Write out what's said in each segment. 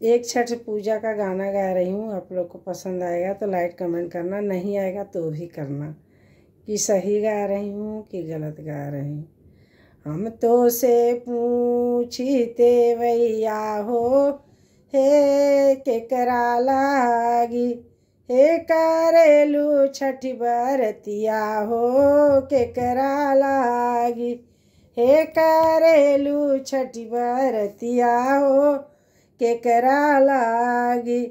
एक छठ पूजा का गाना गा रही हूँ। आप लोग को पसंद आएगा तो लाइक कमेंट करना, नहीं आएगा तो भी करना कि सही गा रही हूँ कि गलत गा रही हूँ। हम तो से पूछते भैया हो, हे केकरा लागी, हे करेलू छठ बरतिया हो केकरा लागी, हे करेलू छठ बरतिया हो केकरा लागी।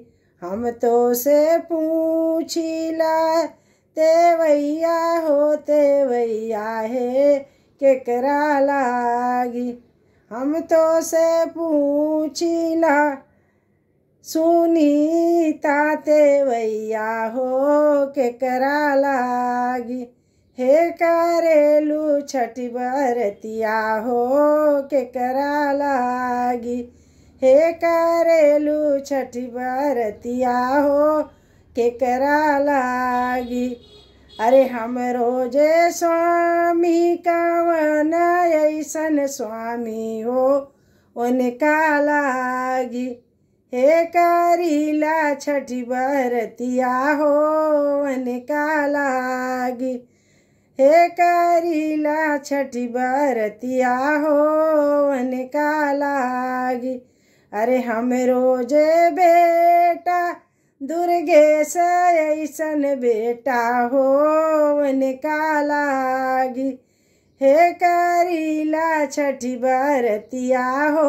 हम तो से पूछिला तेवैया हो तेवैया हे केकरा लागी। हम तो से पूछिला सुनीता तेवैया हो केकरा लागी, हे करेलू छठ बरतिया हो केकरा लागी, हे करेलू छठ बरतिया हो केकरा लागी। अरे हम रोजे स्वामी कवन ऐसन स्वामी हो उनका लागी, हे करीला छठ बरतिया हो उनका लागी, हे करीला छठ बरतिया हो उनका लागी। अरे हम रोजे बेटा दुर्गेश ऐसन बेटा हो उनका लागी, हे करीला छठ बरतिया हो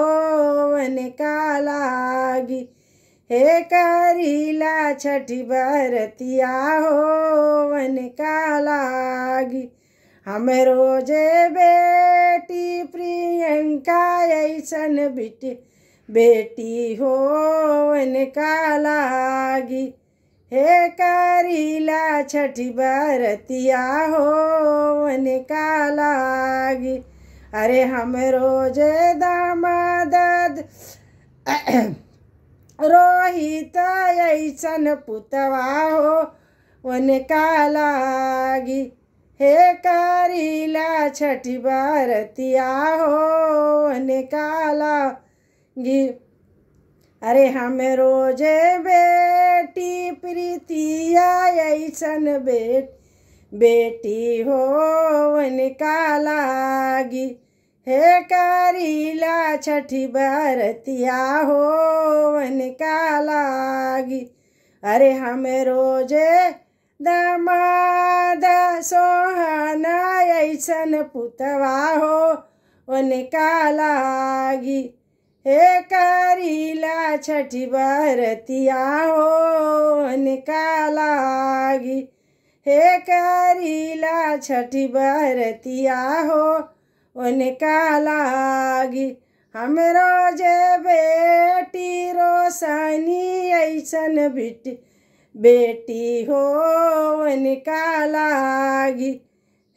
उनका लागी, हे करीला छठ बरतिया हो उनका लागी। हम रोजे बेटी प्रियंका ऐसन बेटी हो उनका लागी, हे करीला छठ बरतिया हो उनका लागी। अरे हम रोजे दामाद रोहित ऐसन पुतवा हो उनका लागी, हे करीला छठ बरतिया हो उनका लागी। अरे हम रोजे बेटी प्रीतिया ऐसन बेटी हो उनका लागी, हे करीला छठ बरतिया हो उनका लागी। अरे हम रोजे दामाद सोहना ऐसन पुतवा हो उनका लागी, हे करीला छठ बरतिया हो उनका लागी, हे करीला छठ बरतिया हो उनका लागी। हम रोजे बेटी रोशनी ऐसन बेटी हो उनका लागी,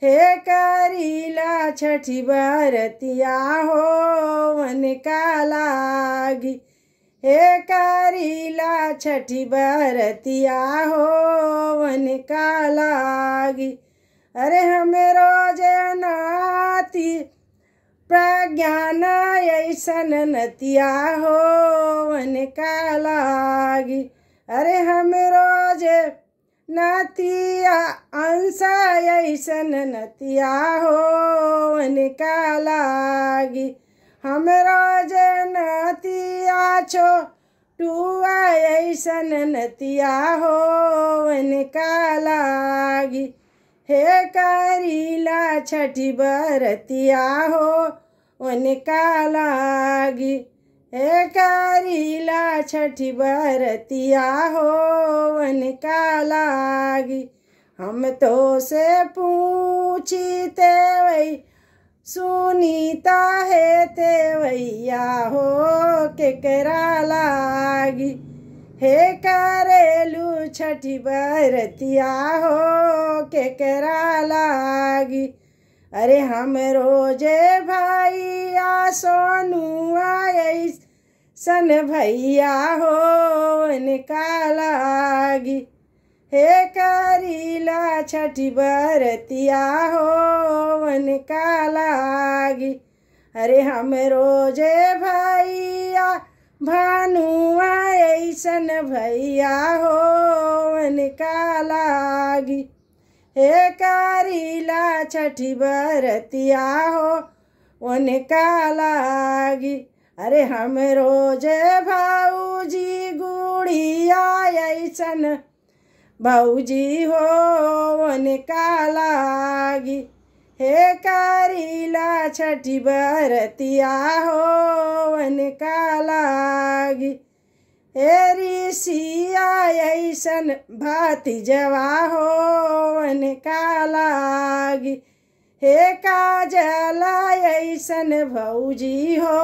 हे करीला छठ बरतिया हो उनका लागी, हे करीला छठ बरतिया हो उनका लागी। अरे हम रोजे नाती प्रज्ञान ऐसन नतिया हो उनका लागी, अरे हम रोजे नतिया अंसा ऐसन नतिया हो उनका लागी, हम रोजे नतिया छोटुआ ऐसन नतिया हो उनका लागी, हे करीला छठ बरतिया हो उनका लागी, हे करीला छठ बरतिया हो उनका लागी। हम तो से पूछते वही सुनीता है तेवैया हो केकरा लागी, हे करेलू छठ बरतिया हो केकरा लागी। अरे हम रोजे भैया सोनुआ ऐसन भैया हो उनका लागी, हे करीला छठ बरतिया हो उनका लागी। अरे हम रोजे भैया भानुआ ऐसन भैया हो उनका लागी। हे करीला छठी बरतिया हो उनका लागी। अरे हम रोज भाऊजी गुड़िया ऐसन भाऊजी हो उनका लागी। हे करीला छठी बरतिया हो उनका लागी। हे ऋषिया ऐसन भतीजवा हो उनका लागी। हे काजला ऐसन भौजी हो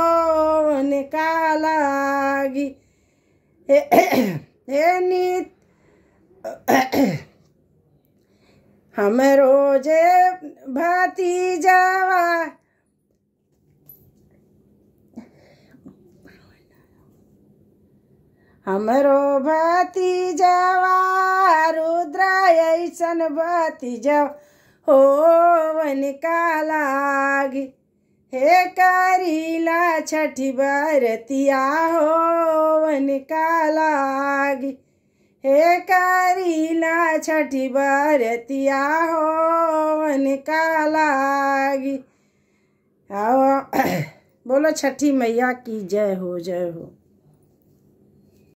उनका लागी। हे नीत हम रोज भतीजवा हमरो भतीजवा रुद्र ऐसन भतीजवा हो उनका लागी। हे करीला छठी बरतिया हो उनका लागी। हे करीला छठी बरतिया हो उनका लागी। आओ बोलो छठी मैया की जय हो जय हो।